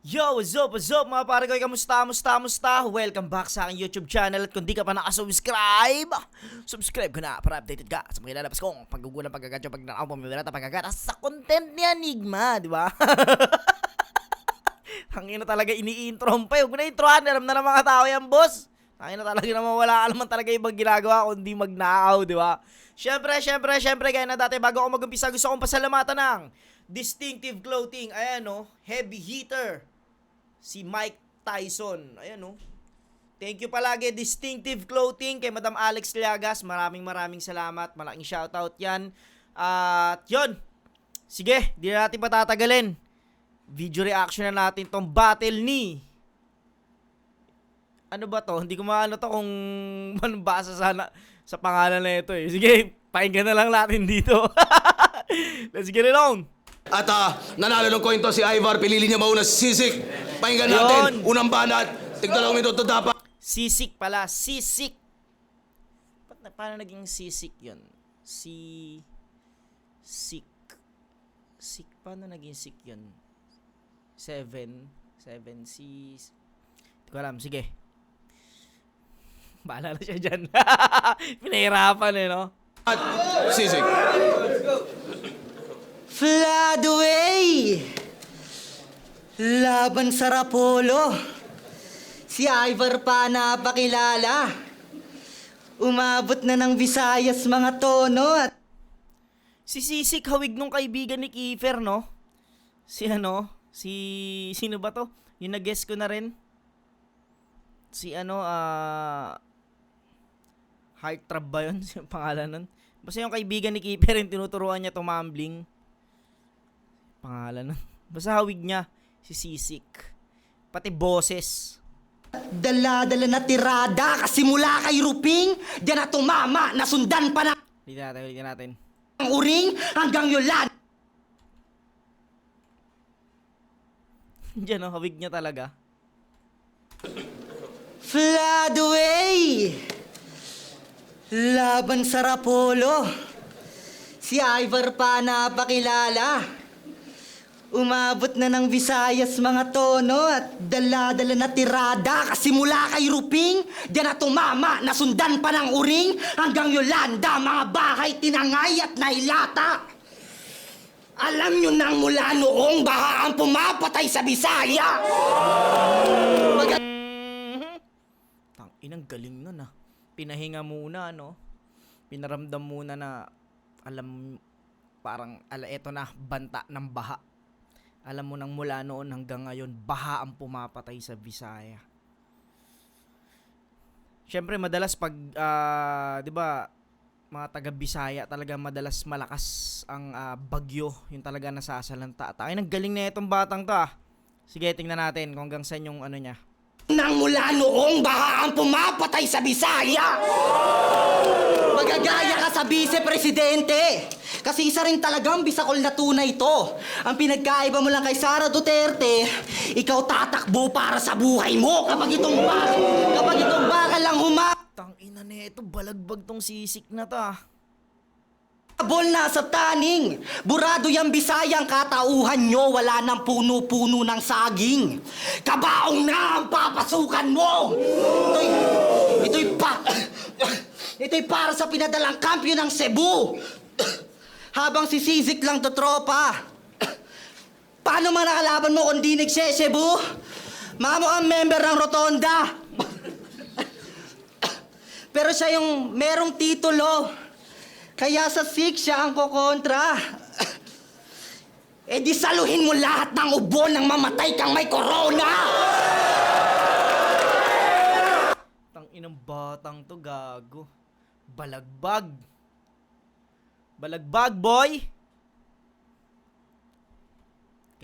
Yo, what's up mga pare ko? Kamusta? Welcome back sa aking YouTube channel. At kung di ka pa nakasubscribe, subscribe ka na para updated ka sa mga lalabas kong paggugulang pagkagadyo pag nakaw pamiwala at pagkagatas sa content ni Enigma, di ba? Hangin na talaga ini-intro pa. Huwag mo na introhan, alam na ng mga tao yan, boss. Hangin na talaga naman wala alaman talaga ibang ginagawa kundi magnakaw, di ba? Syempre, kaya na dati bago ako mag-umpisa, gusto kong pasalamatan ng Distinctive Clothing. Ayan o, heavy hitter. Si Mike Tyson. Ayan o. Thank you palagi, Distinctive Clothing, kay Madam Alex Liagas. Maraming salamat. Malaking shoutout yan. At yun. Sige, di na natin patatagalin. Video reaction na natin tong battle ni... Ano ba to? Hindi ko maano to kung manbasa sana sa pangalan na ito eh. Sige, pakinggan na lang natin dito. Let's get it on. At nanalo ng coin to si Ivar. Pilili niya mauna si Sisik. Pakinggan natin. Unang banat. Tignan lang ito dapat. Sisik pala. Sisik. Paano naging sisik yun? Sik. Paano naging sik yun? 7, Hindi ko alam. Sige. Bahala na siya dyan. Pinahirapan eh, no? At Sisik. Flood away! Laban sa Rapolo. Si Ivar pa napakilala. Umabot na ng Visayas mga tono at... Si Sisik hawig nung kaibigan ni Kiefer, no? Sino ba to? Yung nag-guess ko na rin. Heartthrob ba yun? Yung pangalan nun? Basta yung kaibigan ni Kiefer yung tinuturuan niya tumambling. Pangalan nun. Basta hawig niya si Sisik. Pati boses. Dala-dala na tirada kasi mula kay Ruping, diyan na tumama, nasundan pa na Ulitin natin. ang uring hanggang Yulan. Diyan, no? Hawig niya talaga. Flood away! Laban sa Rapolo. Si Ivar pa napakilala. Umabot na ng Visayas mga tono at dala-dala na tirada kasi mula kay Ruping, diyan na tumama, nasundan pa ng uring hanggang Yolanda, mga bahay tinangay at nailata. Alam nyo nang mula noong baha ang pumapatay sa Bisaya. Inang galing nun ah. Pinahinga muna, no? Pinaramdam muna na eto na, banta ng baha. Alam mo nang mula noon hanggang ngayon, baha ang pumapatay sa Visaya. Syempre, madalas pag, di ba, mga taga-Bisaya, talaga madalas malakas ang bagyo, yung talaga nasasalanta. Ay, naggaling na itong batang to ah. Sige, tingnan natin kung hanggang saan yung ano niya. Nang mula noong baha ang pumapatay sa Bisaya. Magagaya ka sa vice-presidente. Kasi isa rin talagang bisakol na tunay ito. Ang pinagkaiba mo lang kay Sara Duterte, ikaw tatakbo para sa buhay mo kapag itong baka lang Tangina nito, balagbag tong Sisik na to ah. Bol na sa taning. Burado yung Bisayang katauhan nyo. Wala nang puno-puno ng saging. Kabaong na ang papasukan mo. Ito'y para sa pinadalang kampyo ng Cebu. Habang si Sisik lang to tropa. Paano man nakalaban mo kung di nagse-Cebu? Mamo ang member ng Rotonda. Pero siya yung merong titulo. Kaya sa Sik siya ang kokontra. Eh di saluhin mo lahat ng ubo nang mamatay kang may corona! Tanginang batang to, gago. Balagbag. Balagbag, boy!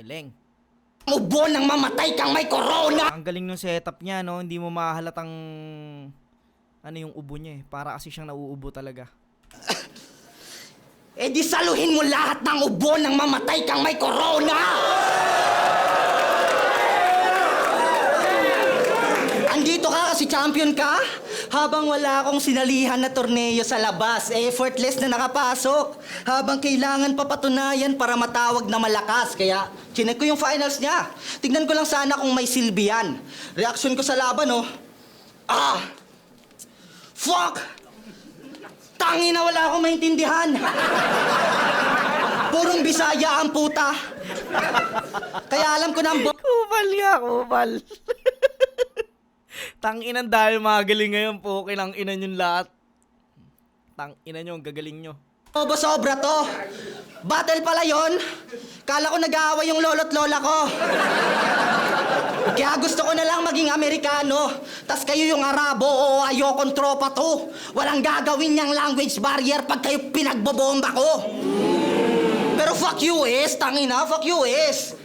Galing. Ubo nang mamatay kang may corona! Ang galing ng setup niya, no? Hindi mo mahalatang ano yung ubo niya eh. Para kasi siyang nauubo talaga. Eh di saluhin mo lahat ng ubo nang mamatay kang may corona! Andito ka kasi champion ka? Habang wala akong sinalihan na torneo sa labas, effortless na nakapasok. Habang kailangan pa patunayan para matawag na malakas. Kaya, chinek ko yung finals niya. Tignan ko lang sana kung may silbi yan. Reaksyon ko sa laban, oh. Ah! Fuck! Tangi na wala akong maintindihan. Purong Bisaya ang puta. Kaya alam ko na ang Kupal nga, kupal. Tanginan dahil magaling ngayon po, kilang ina nyo lahat. Tanginan nyo, ang gagaling nyo. sobra to. Battle pala yon. Kala ko nag-aaway yung lolo't lola ko. Kaya gusto ko na lang maging Amerikano. Tas kayo yung Arabo o ayokong tropa to. Walang gagawin niyang language barrier pag kayo pinagbobomba ko. Pero fuck US, tangina, fuck US.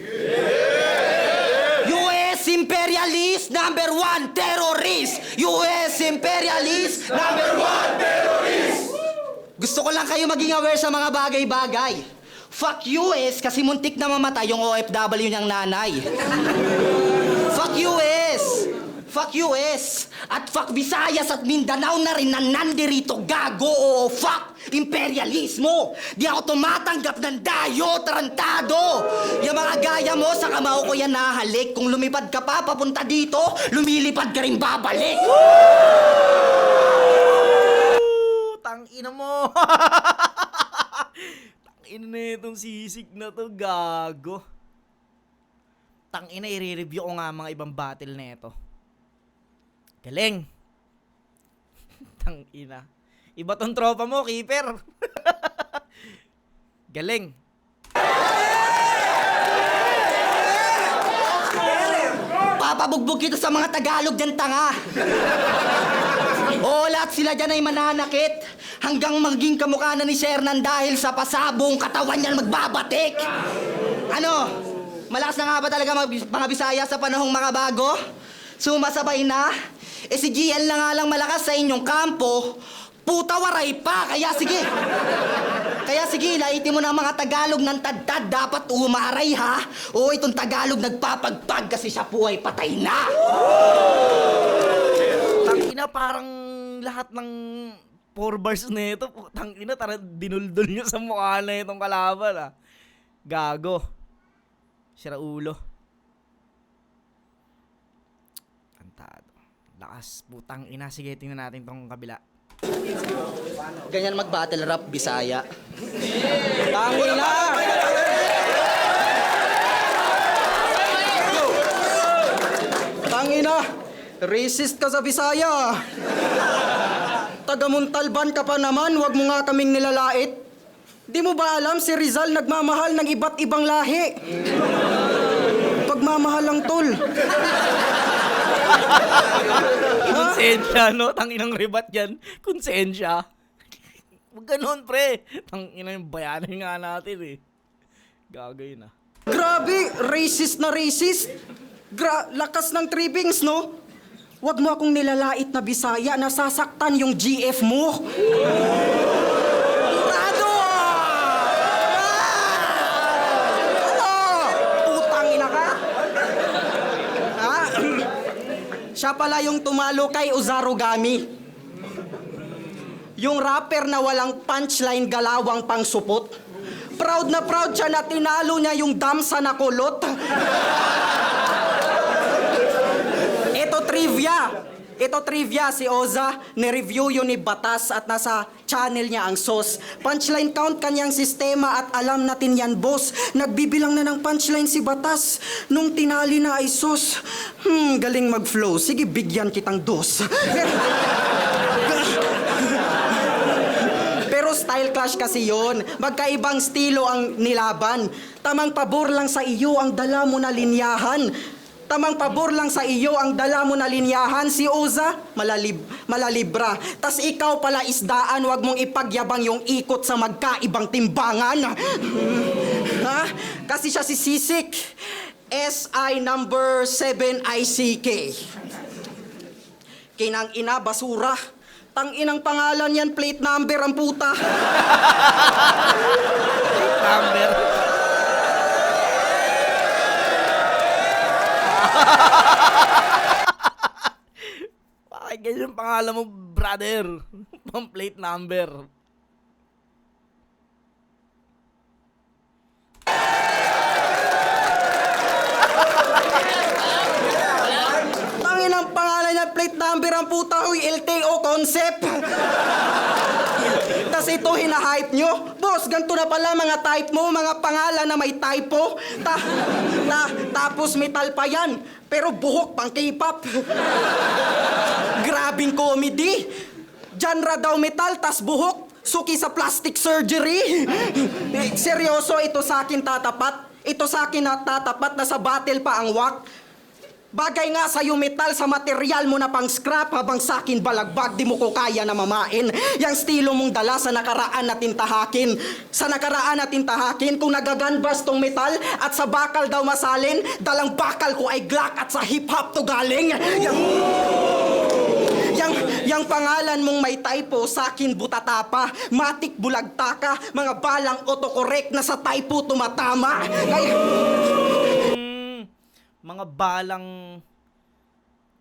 US imperialist number 1 terrorist. US imperialist number 1 terrorist. Gusto ko lang kayo maging aware sa mga bagay-bagay. Fuck US kasi muntik na mamatay yung OFW niyang nanay. Fuck US! Fuck US! At fuck Visayas at Mindanao na rin na nandirito, gago! O fuck imperialismo! Di ako tumatanggap ng dayo, tarantado! Yung mga gaya mo, sa kamao ko yan nahalik. Kung lumipad ka pa, papunta dito, lumilipad ka rin babalik! Tangina mo! Tangina na itong sisig na to, gago. Tangina, i-review ko nga mga ibang battle na ito. Galing. Tangina. Iba tong tropa mo, keeper. Galing. Papabugbog kita sa mga Tagalog dyan, tanga! Oo, lahat sila dyan ay mananakit hanggang maging kamukha na ni Shernan dahil sa pasabong katawan niyan magbabatik. Ano? Malakas na nga ba talaga mga Bisaya sa panahong mga bago? Sumasabay na? Eh si GL na nga lang malakas sa inyong kampo, puta waray pa, kaya sige. Kaya sige, laitin mo na mga Tagalog ng tad-tad, dapat umaray ha. Oo, itong Tagalog nagpapagpag kasi siya po ay patay na. Tangina, parang lahat ng 4 bars na ito, tangina, tara dinuldol nyo sa mukha na itong kalaban, ah. Gago. Sira ulo. Kantado. Lakas, putang ina. Sige, tingnan natin tong kabila. Ganyan mag-battle rap, Bisaya. Tangina! Tangina! Racist ka sa Bisaya! Taga-Muntalban ka pa naman, wag mo nga kaming nilalait. Di mo ba alam si Rizal nagmamahal ng iba't ibang lahi? Pagmamahal lang, tol. Konsensya, no? Tanginang ribat yan. Konsensya. Huwag ganun, pre. Tangina yung bayanin nga natin, eh. Gagawin, ah. Grabe, racist na racist. Lakas ng trippings, no? Wag mo akong nilalait na Bisaya, nasasaktan yung GF mo. Murado! Putang ina ka! Ha? Siya pala yung tumalo kay Uzarugami. Yung rapper na walang punchline, galawang pangsupot. Proud na proud siya na tinalo niya yung damsa na kulot. Ito trivia, si Oza, ni-review yun ni Batas at nasa channel niya ang SOS. Punchline count kanyang sistema at alam natin yan, boss. Nagbibilang na ng punchline si Batas nung tinali na ay SOS. Galing mag-flow. Sige, bigyan kitang dos. Pero style clash kasi yon. Magkaibang estilo ang nilaban. Tamang pabor lang sa iyo ang dala mo na linyahan. Tamang pabor lang sa iyo ang dala mo na linyahan. Si Oza, malalibra. Tas ikaw pala isdaan, wag mong ipagyabang yung ikot sa magkaibang timbangan. Ha? Kasi siya si Sisik. SI number 7 ICK. Kinang ina, basura. Tang inang pangalan yan, plate number ang puta. Number. ganyan pangalan mo, brother. Pang plate number. Tangin ang pangalan niya, plate number ang puta, uy, LTO concept. Tas ito hinahype nyo. Boss, ganito na pala mga type mo, mga pangalan na may typo. Tapos metal pa yan, pero buhok pang K-pop. Grabing comedy. Genre daw metal, tas buhok, suki sa plastic surgery. Seryoso, ito sa akin tatapat. Ito sa akin na tatapat na sa battle pa ang wak. Bagay nga sa'yo metal sa material mo na pang scrap habang sa'kin balagbag di mo ko kaya na mamain. Yang estilo mong dala sa nakaraan natin tahakin. Sa nakaraan natin tahakin kung nagaganbas tong metal at sa bakal daw masalin, dalang bakal ko ay Glock at sa hip-hop to galing. Yang pangalan mong may typo, sa'kin butatapa, matik bulagta ka, mga balang autocorrect na sa typo tumatama. Mga balang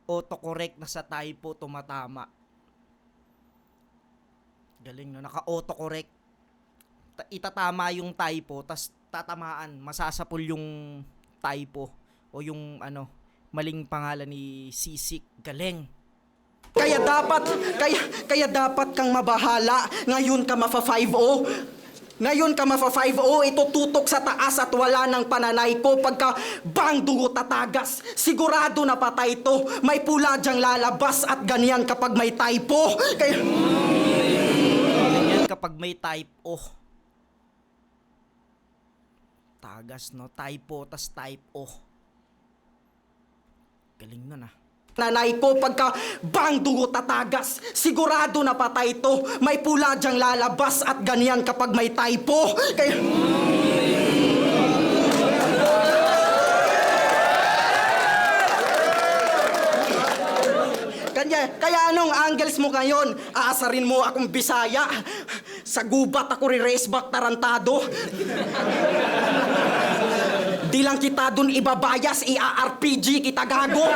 autocorrect na sa typo tumatama. Galing no, naka-autocorrect. Itatama yung typo, tas tatamaan, masasapul yung typo o yung maling pangalan ni Sisik. Galing. Kaya dapat kang mabahala. Ngayon ka mafa-5-0. Ngayon ka mafa-5-0, ito tutok sa taas at wala ng pananay ko. Pagka bang dugo tatagas, sigurado na patay to. May pula dyang lalabas at ganyan kapag may typo. Ganyan kapag may typo. Tagas no, typo tas typo. Galing nun ah. Nanay ko, pagka bang dugo tatagas, sigurado na patay to. May pula dyang lalabas at ganyan kapag may typo. Kaya anong angles mo ngayon? Aasarin mo akong Bisaya. Sa gubat ako re-race back tarantado. Di lang kita dun ibabayas, i-RPG kita gago.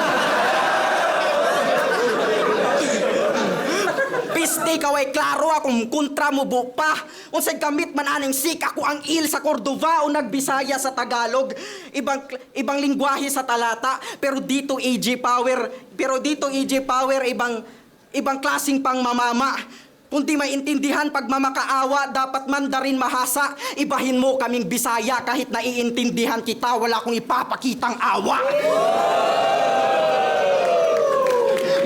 Piste kaway klaro akong kontra mo pa. Unsay gamit man aning sik ako ang il sa Cordova o nagbisaya sa Tagalog. Ibang lingwahe sa talata, pero dito AJ Power ibang klaseng pang mamama. Kung di maintindihan pag mamakaawa, dapat Mandarin mahasa. Ibahin mo kaming Bisaya kahit naiintindihan kita, wala akong ipapakitang awa.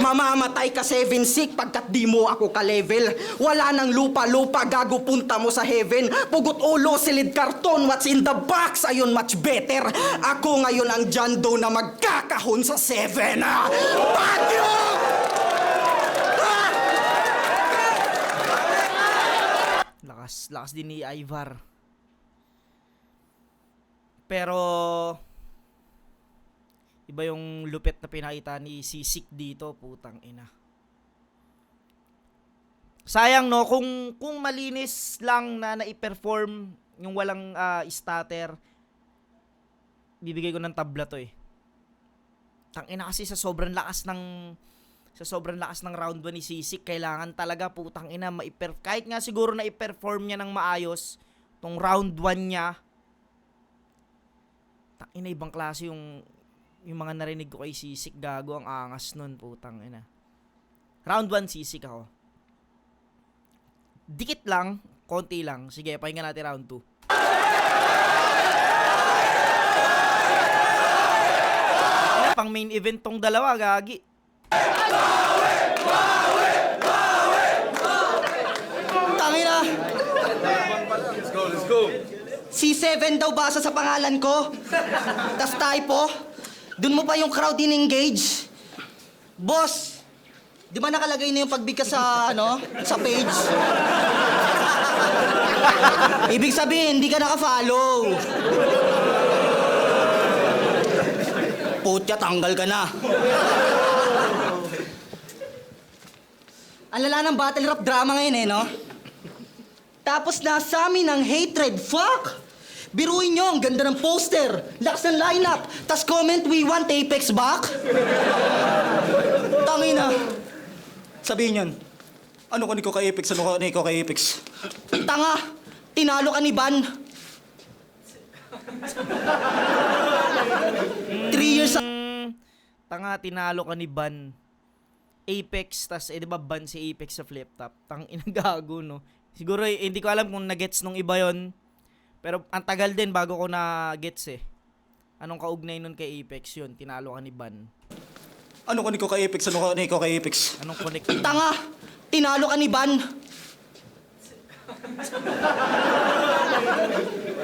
Mamamatay ka 7-sick pagkat di mo ako ka-level. Wala nang lupa-lupa, gago punta mo sa heaven. Pugot ulo, silid karton, what's in the box? Ayun, much better. Ako ngayon ang John Doe na magkakahon sa 7. Pagyok! Lakas din ni Ivar. Pero iba yung lupit na pinakita ni Sisik dito, putang ina. Sayang no, kung malinis lang na i-perform yung walang stutter, bibigay ko ng tabla to eh. Tang ina kasi sa sobrang lakas ng round 1 ni Sisik, kailangan talaga putang ina kahit nga siguro na i-perform niya ng maayos tong round 1 niya. Tang ina, ibang klase yung mga narinig ko kay Sisik, gago, ang angas nun, putang ina. Round 1 Sisik ako. Dikit lang, konti lang. Sige, pahinga natin round 2. Pang main event tong dalawa, gagi. Tangina! Let's go. C7 daw basa sa pangalan ko. Tas typo. Dun mo pa yung crowd in-engage. Boss, di ba nakalagay na yung pagbigkas sa, sa page? Ibig sabihin, hindi ka naka-follow. Putya, tanggal ka na. Ang lala ng battle rap drama ngayon no? Tapos nasa amin ang hatred, fuck! Biruin nyo, ang ganda ng poster, lakas ng lineup, tas comment, we want Apex back. Tangina. sabihin yan. Ano ko ni ko kay Apex? Ano ko ni ko kay Apex? Tanga! Tinalo ka ni Ban. 3 years Tanga, tinalo ka ni Ban. Apex, tas di ba ban si Apex sa flip top? Tang inagago, no? Siguro hindi ko alam kung na-gets nung iba yon. Pero ang tagal din bago ko na-gets eh. Anong kaugnay nun kay Apex yun? Tinalo ka ni Ban. Ano ko ni ko kay Apex? Ano ko ni ko kay Apex? Anong connect? Tanga! Tinalo ka ni Ban.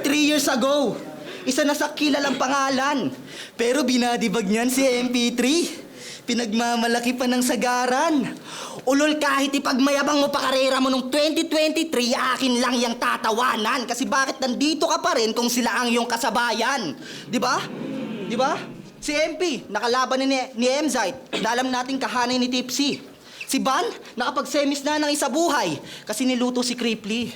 3 years ago, isa na sa kilalang pangalan. Pero binadibag niyan si MP3. Pinagmamalaki pa ng sagaran. Ulol, kahit ipagmayabang mo pa karera mo nung 2023, akin lang yung tatawanan. Kasi bakit nandito ka pa rin kung sila ang iyong kasabayan? Di ba? Di ba? Si MP, nakalaban ni Emzite, na alam nating kahanay ni Tipsy. Si Ban, nakapag-semis na ng isa buhay kasi niluto si Cripply.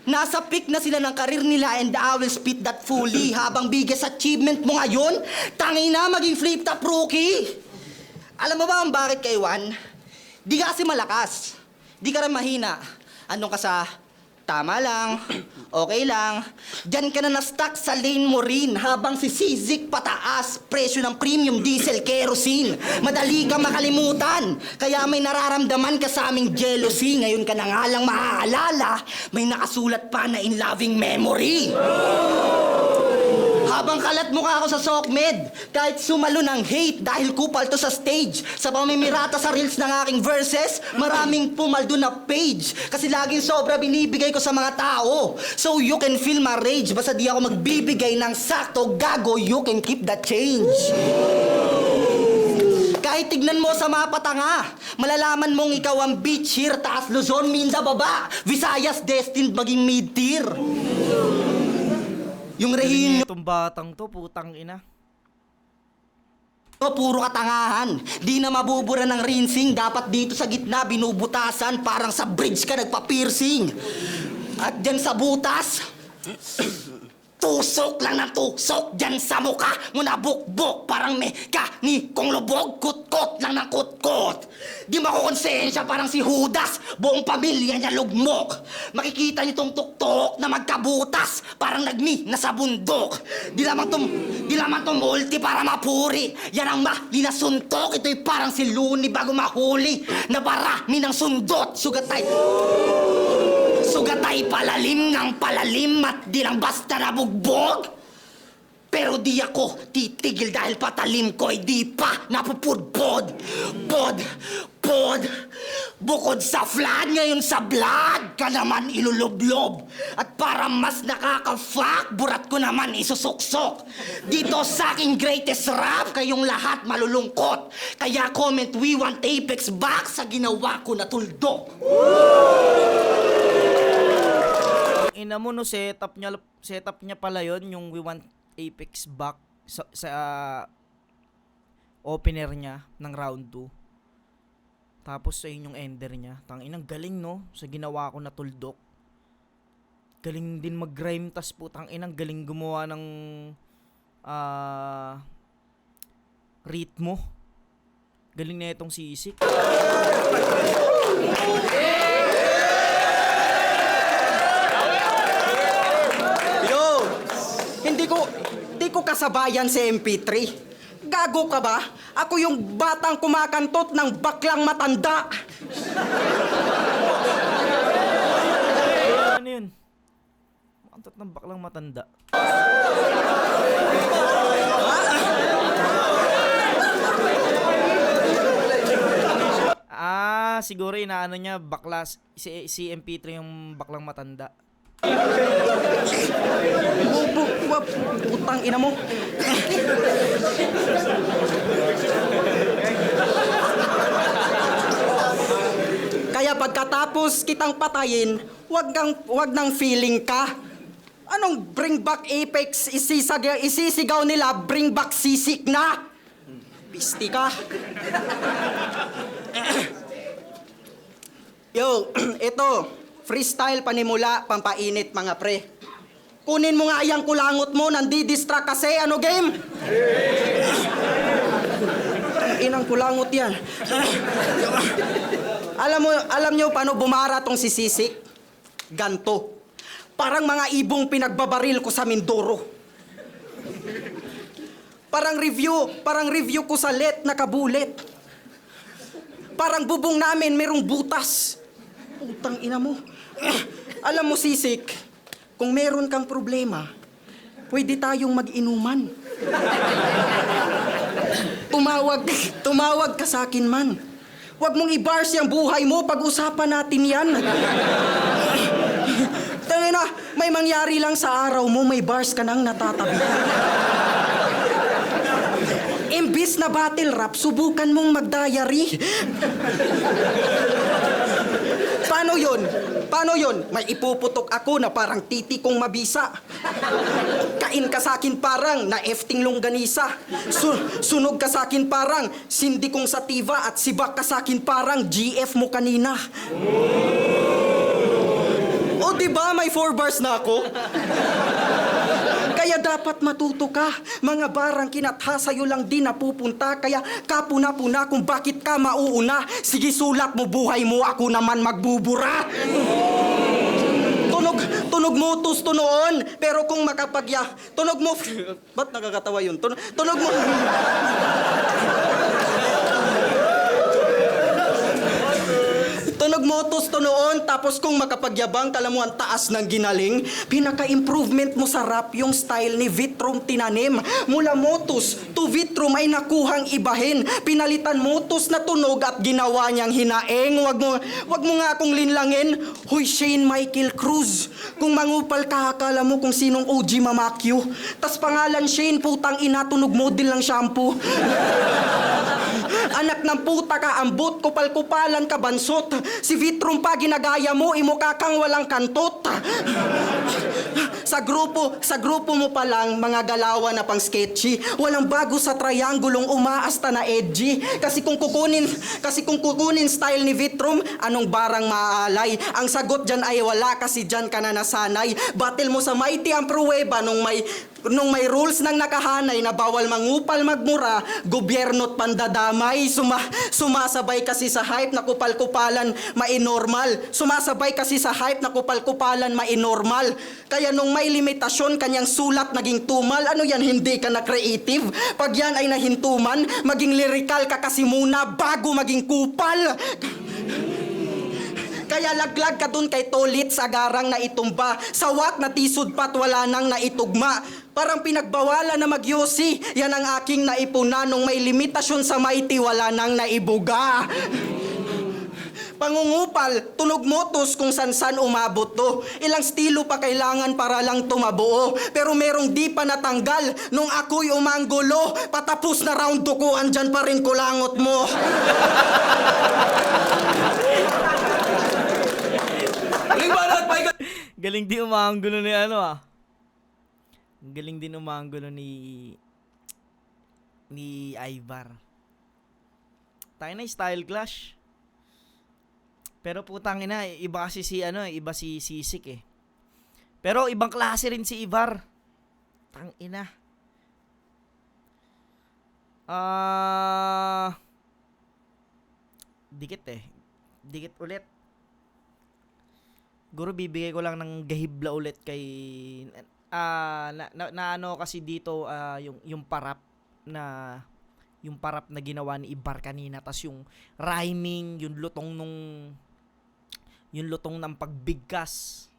Nasa peak na sila ng karir nila and I will spit that fully. Habang biggest achievement mo ngayon, tangin na maging flip-top rookie. Alam mo ba ang bakit kay Juan? Di ka kasi malakas. Di ka rin mahina. Anong ka sa tama lang, okay lang. Diyan ka na na-stuck sa lane mo rin habang si Sizik pataas, presyo ng premium diesel kerosene. Madali ka makalimutan, kaya may nararamdaman ka sa aming jealousy. Ngayon ka na nga lang maaalala, may nakasulat pa na in loving memory. Habang kalat mukha ako sa SOCMED, kahit sumalo ng hate dahil kupal to sa stage, sa pamimirata sa reels ng aking verses, maraming pumaldo na page. Kasi laging sobra binibigay ko sa mga tao. So you can feel my rage, basta di ako magbibigay ng sakto, gago, you can keep that change. Kahit tignan mo sa mapa tanga, malalaman mong ikaw ang beach here, taas Luzon, Minda, baba. Visayas destined maging mid-tier. Yung rehin Itong batang to, putang ina. nyo, puro katangahan. Di na mabubura ng rinsing. Dapat dito sa gitna binubutasan. Parang sa bridge ka nagpa-piercing. At dyan sa butas, tusok lang ng tusok dyan sa mukha mo na bukbok. Parang may kong lubog, kutkot lang ng kutkot. Di makukonsensya parang si Judas, buong pamilya niya lugmok. Makikita niyo tong tuktok na magkabutas, parang nagmi na sa bundok. Di lamang tumulti para mapuri. Yan ang mali na suntok, ito'y parang si Luni bago mahuli. Nabarami ng sundot, Sugatay palalim ng palalim at di lang basta nabugbog. Pero di ako titigil dahil patalim ko ay di pa napupudpod. Pod. Bukod sa flood, ngayon sa blood ka naman iluloblob. At para mas nakaka-fuck, burat ko naman isusuksok. Dito sa aking greatest rap, kayong lahat malulungkot. Kaya comment, we want Apex back sa ginawa ko na tuldok. Ina mo no, setup niya pala yon yung We Want Apex back sa opener niya ng round 2. Tapos sa yung ender niya. Tanginang galing no sa ginawa ko na tuldok. Galing din mag-rhyme, tas putang inang galing gumawa ng ritmo. Galing na itong si Isik. Hindi ko kasabayan si MP3. Gago ka ba? Ako yung batang kumakantot ng baklang matanda. Ano yun? Makantot ng baklang matanda. Siguro inaano niya bakla si MP3 yung baklang matanda. Putang ina mo. Kaya pagkatapos kitang patayin, wag nang feeling ka. Anong bring back Apex isisigaw nila, bring back sisik na? Pisti ka. Yo, ito. Freestyle panimula, pampainit mga pre. Kunin mo nga yung kulangot mo, nandidistract kasi. Ano game? inang kulangot yan. alam nyo paano bumara tong si Sisik? Ganto. Parang mga ibong pinagbabaril ko sa Mindoro. Parang review ko sa let na kabulit. Parang bubong namin merong butas. Utang ina mo. Alam mo, Sisik, kung meron kang problema, pwede tayong mag-inuman. Tumawag ka sa akin man. Huwag mong i-bars yung buhay mo, pag-usapan natin yan. Tangin na, may mangyari lang sa araw mo, may bars ka nang natatabi. Imbis na battle rap, subukan mong mag-diary. Paano yun? May ipuputok ako na parang titi kong mabisa. Kain ka sa akin parang na-efting longganisa. Sunog ka sa akin parang sindi kong sativa at sibak ka sa akin parang GF mo kanina. O diba may 4 bars na ako? Kaya dapat matuto ka. Mga barang kinatha sa'yo lang din napupunta. Kaya kapuna-puna kung bakit ka mauuna. Sige sulat mo buhay mo, ako naman magbubura. Tunog mo tusto noon. Pero kung makapagya, tunog mo... Ba't nakakatawa yun? Tunog mo... Tunog mo tusto noon, tapos kung makapagyabang, kala mo ang taas ng ginaling, pinaka-improvement mo sa rap yung style ni Vitrum tinanim. Mula motus to Vitrum ay nakuhang ibahin. Pinalitan motus na tunog at ginawa niyang hinaeng. Wag mo nga akong linlangin. Hoy, Shane Michael Cruz. Kung mangupal ka, akala mo kung sinong OG Mamakyo. Tas pangalan Shane, putang ina, tunog model ng shampoo. Anak ng puta ka, ambot, kupal-kupalan ka, bansot. Si Vitrum pa ginagaya mo, imukha kang walang kantot. Sa grupo mo pa lang, mga galawan na pang sketchy. Walang bago sa triangulong umaasta na edgy. Kasi kung kukunin style ni Vitrum, anong barang maaalay? Ang sagot dyan ay wala kasi dyan ka na nasanay. Battle mo sa mighty ang pruweba nung may rules nang nakahanay na bawal mangupal magmura, gobyerno't pandadamay. Sumasabay kasi sa hype na kupal-kupalan mainormal. Sumasabay kasi sa hype na kupal-kupalan mainormal. Kaya nung may limitasyon, kanyang sulat naging tumal. Ano yan, hindi ka na creative? Pag yan ay nahintuman, maging lyrical ka kasi muna bago maging kupal. Kaya laglag ka dun kay Tolit sa garang na itumba. Sawak na tisod pat wala nang naitugma. Parang pinagbawalan na magyosi. Yan ang aking naipuna nung may limitasyon sa mighty wala nang naibuga. Pangungupal, tunog motos kung san-san umabot to. Ilang estilo pa kailangan para lang tumabuo. Pero merong di pa natanggal nung ako'y umanggulo. Patapos na round 2 ko, andyan pa rin kulangot mo. Galing din umanggulo ni ano ah. Galing din umanggulo ni Ivar. Tayo na style clash. Pero putang ina, iba kasi iba si Sisik eh. Pero ibang klase rin si Ivar. Tang ina. Dikit ulit. Siguro bibigay ko lang ng gahibla ulit kay ano kasi dito yung parap na ginawa ni Ibar kanina, tas yung rhyming, yung lutong ng pagbigkas.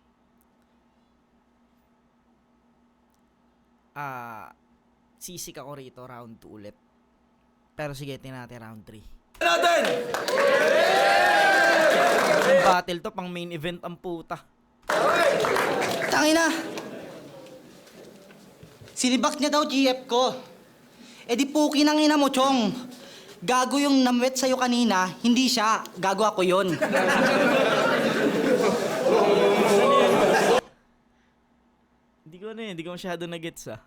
Sisik ako rito, round 2 ulit. Pero sige, tingnan natin round 3. Natin! Yung battle to, pang main event ang puta. Tangina! Sinibak niya daw GF ko. Eh di puki ng ina mo, Chong. Gago yung namwet sa'yo kanina, hindi siya. Gago ako yon. Hindi ko masyado na-gets ah.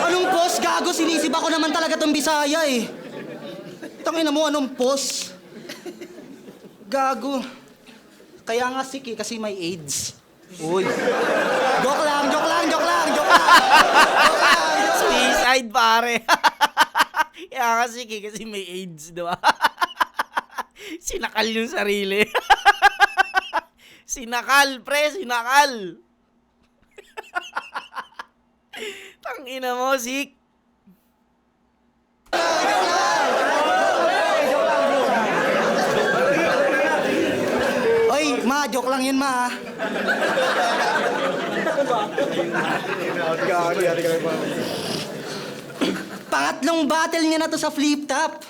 Anong post? Gago, sinisibak ko naman talaga tong Bisaya eh. Tangina mo, anong post? Gago. Kaya nga sick eh, kasi may AIDS. Uy. Joke lang. Suicide pa. pare. Kaya kasi may AIDS, di ba? Sinakal yung sarili. Sinakal, pre, sinakal. Tangina mo, Sik. Oy, ma, joke lang yun, ma. Pangatlong battle niya na to sa flip top.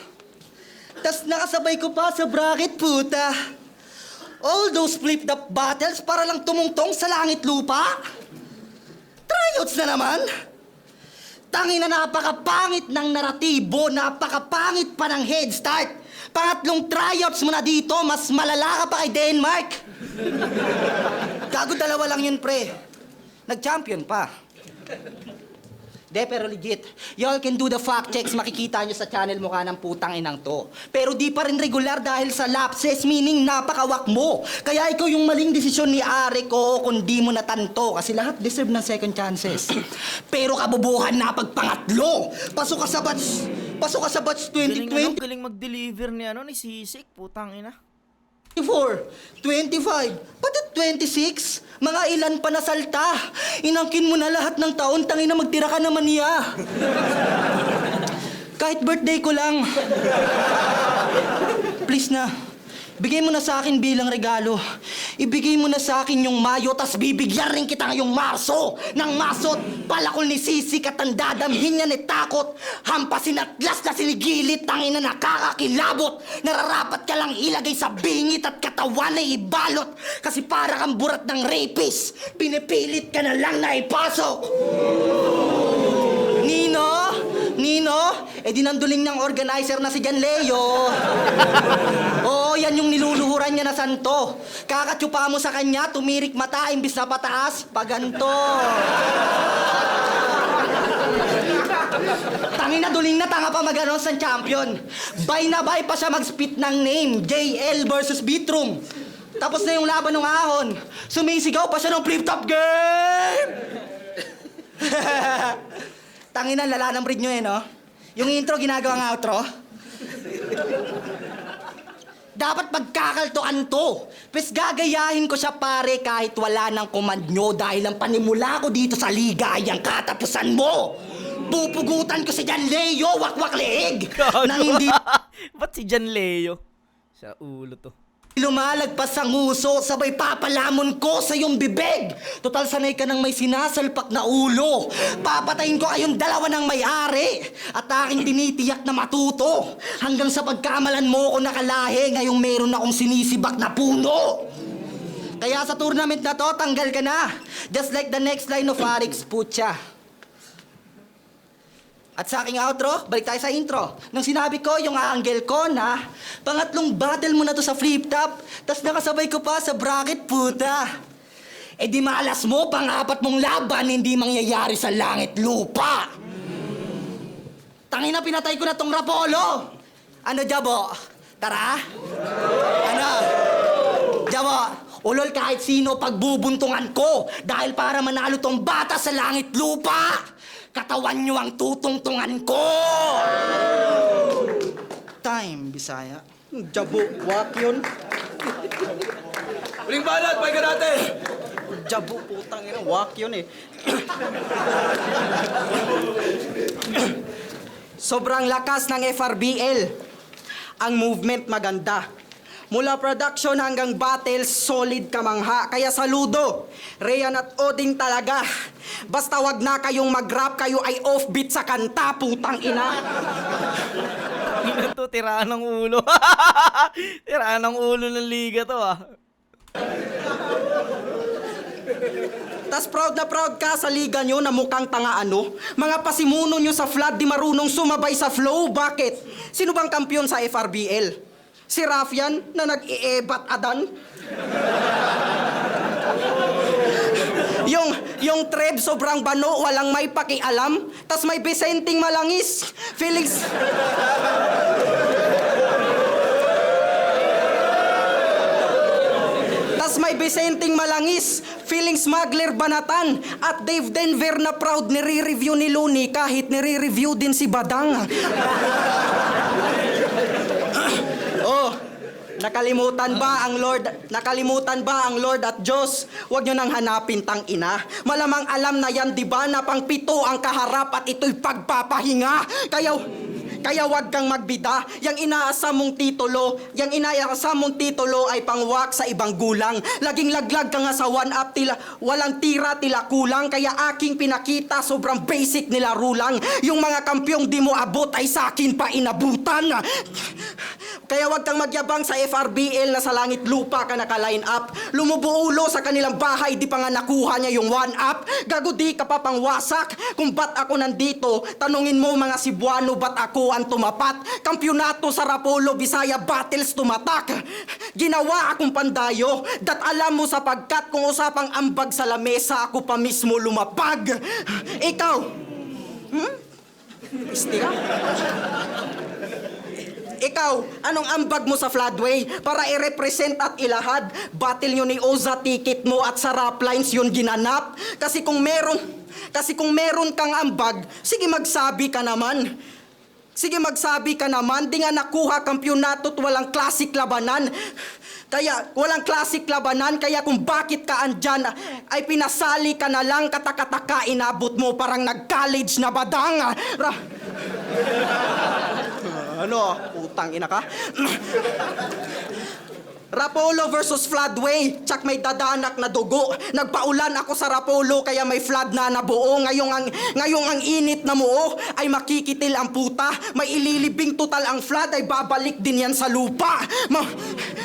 Tas nakasabay ko pa sa bracket, puta. All those flip top battles para lang tumungtong sa langit lupa. Tryouts na naman. Tangina, napakapangit ng naratibo, napakapangit pa ng head start. Pangatlong tryouts mo na dito, mas malala ka pa kay Denmark. Gago, dalawa lang yun, pre. Nag-champion pa. De, pero legit. Y'all can do the fact checks, makikita nyo sa channel mukha ng putang inang to. Pero di pa rin regular dahil sa lapses, meaning napakawak mo. Kaya ikaw yung maling desisyon ni Are ko kung di mo natanto. Kasi lahat deserve ng second chances. Pero kabubuhan na pagpangatlo. Pasok ka sa batch Galing 2020. galing mag-deliver ni Sisik, putang ina. 24, 25, pati 26, mga ilan pa na salta. Inangkin mo na lahat ng taon, tangina magtira ka naman niya. Kahit birthday ko lang. Please na, bigay mo na sa akin bilang regalo. Ibigay mo na sa akin yung Mayo, tas bibigyan rin kita ngayong Marso ng masot. Palakol ni Sisi, katandadamhin niya ni takot. Hampasin at las na sinigilit, tangina nakakakilabot. Nararapat ka lang ilagay sa bingit at katawan ay ibalot. Kasi para kang burat ng rapist, pinipilit ka na lang na ipasok. Nino, di nanduling ng organizer na si Jan Leo. Oo, yan yung niluluhuran niya na santo. Kakatsupa mo sa kanya, tumirik mata, imbis na pataas, paganto. Tangina, duling na tanga pa mag-announce ng champion. Bay na bay pa siya mag-spit ng name, JL versus Beatroom. Tapos na yung laban ng ahon. Sumisigaw pa siya ng flip-top game! Tangina, lala ng breed nyo no? Yung intro ginagawang outro. Dapat magkakaltuan to. Pes gagayahin ko siya pare kahit wala ng command nyo dahil ang panimula ko dito sa liga ay ang katapusan mo. Pupugutan ko si Jan Leo, wakwak leeg. Nang hindi Ba't si Jan Leo? Sa ulo to. lumalagpas ang uso, sabay papalamon ko sa iyong bibig. Total sanay ka ng may sinasalpak na ulo. Papatayin ko kayong dalawa ng may-ari. At aking tinitiyak na matuto. Hanggang sa pagkamalan mo ko nakalahi, ngayong meron akong sinisibak na puno. Kaya sa tournament na to, tanggal ka na. Just like the next line of Arix, putya. At sa aking outro, balik tayo sa intro. Nung sinabi ko, yung aanggel ko na pangatlong battle mo na to sa flip top, tas nakasabay ko pa sa bracket, puta. Di malas mo, pang-apat mong laban, hindi mangyayari sa langit lupa. Tangina, pinatay ko na tong Rapolo. Ano, Jabo? Tara? Ano? Jabo, ulol kahit sino pagbubuntungan ko dahil para manalo tong bata sa langit lupa. Katawan nyo ang tutungtungan ko! Time, Bisaya. Jabo, wak yun. Uling banat, pahinga natin! Jabo, putang ina, wak yun eh. Sobrang lakas ng FRBL. Ang movement maganda. Mula production hanggang battle, solid kamangha. Kaya saludo, Ryan at Oding talaga. Basta wag na kayong mag-rap, kayo ay offbeat sa kanta, putang ina. Ina to, tiraan ng ulo. Tiraan ng ulo ng liga to Tas proud na proud ka sa liga nyo na mukhang tanga ano. Mga pasimuno nyo sa flood di marunong sumabay sa flow. Bakit? Sino bang kampiyon sa FRBL? Si Rafian na nag-i-ebat adan? Yung Trev sobrang bano, walang may pakialam. Tas may Vicenting malangis. Felix... Tas may Vicenting malangis. Feeling Smuggler Banatan at Dave Denver na proud nire-review ni Looney kahit nire-review din si Badang. Oh, nakalimutan ba ang Lord? Nakalimutan ba ang Lord at Diyos? Huwag nyo nang hanapin, tang ina. Malamang alam na yan, di ba, na pang pito ang kaharap at ito'y pagpapahinga. Kaya wag kang magbida. Yang inaasa mong titulo ay pangwak sa ibang gulang. Laging laglag ka nga sa one-up, walang tira, tila kulang. Kaya aking pinakita, sobrang basic nila rulang. Yung mga kampyong di mo abot ay sa akin pa inabutan. Kaya wag kang magyabang sa FRBL na sa langit lupa ka naka-line up. Lumubuulo sa kanilang bahay, di pa nga nakuha niya yung one-up. Gago, di ka pa pangwasak. Kung ba't ako nandito, tanungin mo mga Cebuano, ba't ako ang tumapat? Kampyonato sa Rapolo, Bisaya Battles tumatak. Ginawa akong pandayo, dat alam mo sapagkat kung usapang ambag sa lamesa, ako pa mismo lumapag. Ikaw, Istira? Ikaw, anong ambag mo sa Floodway para i-represent at ilahad? Battle nyo ni Oza, ticket mo at sa rap lines yun ginanap. Kasi kung meron kang ambag, sige magsabi ka naman. Di nga nakuha kampyonato at walang classic labanan. Kaya kung bakit ka andyan, ay pinasali ka na lang, katakataka inabot mo parang nag-college na badang. Ano? Utang ina ka? Rapolo versus Floodway, tsak may dadanak na dugo. Nagpaulan ako sa Rapolo kaya may flood na nabuo. Ngayong ang init na muo ay makikitil ang puta. May ililibing total ang flood ay babalik din yan sa lupa.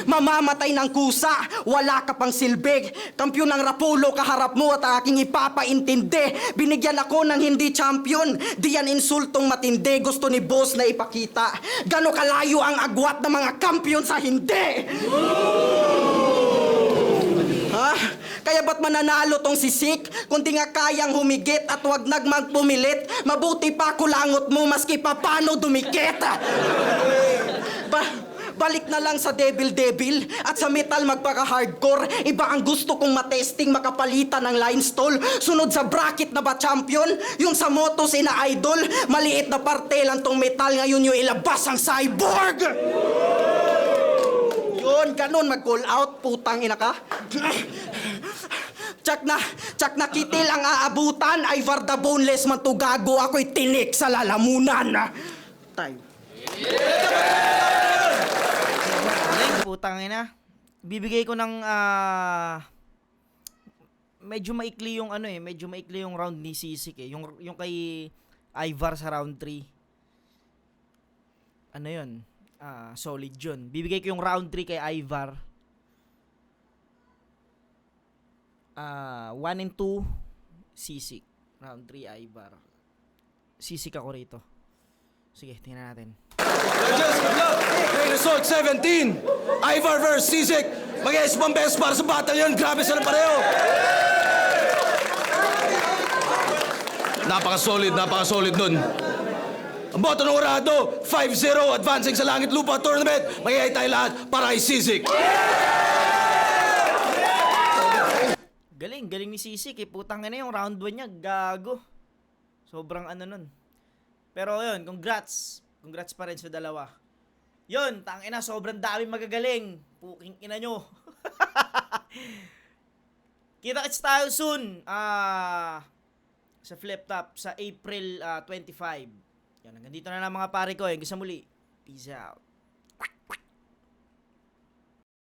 Mamamatay ng kusa, wala ka pang silbig. Kampyon ng Rapolo kaharap mo at aking ipapaintindi. Binigyan ako ng hindi champion, di yan insultong matindi. Gusto ni boss na ipakita gano kalayo ang agwat ng mga kampyon sa hindi. Ha? Kaya ba't mananalo tong sisik? Kung di nga kayang humigit at wag nagmagpumilit, mabuti pa kulangot mo maski pa paano dumikit. Balik na lang sa devil at sa metal magpaka-hardcore. Iba ang gusto kong matesting makapalitan ng line stall. Sunod sa bracket na ba champion? Yung sa motos ina idol. Maliit na parte lang tong metal, ngayon yung ilabas ang cyborg. Yun, ganun mag-call out, putang ina ka. Tsak na kitil ang aabutan. Ivar the Boneless man to gago. Ako'y tinik sa lalamunan. Time. Putang ina. Bibigay ko ng medyo maikli yung round ni Sisik eh. Yung kay Ivar sa round 3. Ano yun? Solid yun. Bibigay ko yung round 3 kay Ivar. 1 and 2 Sisik. Round 3 Ivar. Sisik ako rito. Sige, tingnan natin. Judges, good luck! Great Resort 17, Ivar vs. Sisik. Mag-iis pang best para sa battle yun. Grabe sila pareho. Napaka-solid nun. Ang boto ng Orado, 5-0, advancing sa Langit Lupa Tournament. Mag-iay tayo lahat para kay Sisik. Galing ni Sisik eh. Putang ina yung round 1 niya, gago. Sobrang ano nun. Pero yun, congrats. Congrats pa rin sa dalawa. Yun, tangina, sobrang dami magagaling. Puking ina nyo. Kita-kits tayo soon. Sa Flip Top, sa April 25. Yan, hanggang dito na lang mga pare ko. Hanggang sa muli. Peace out.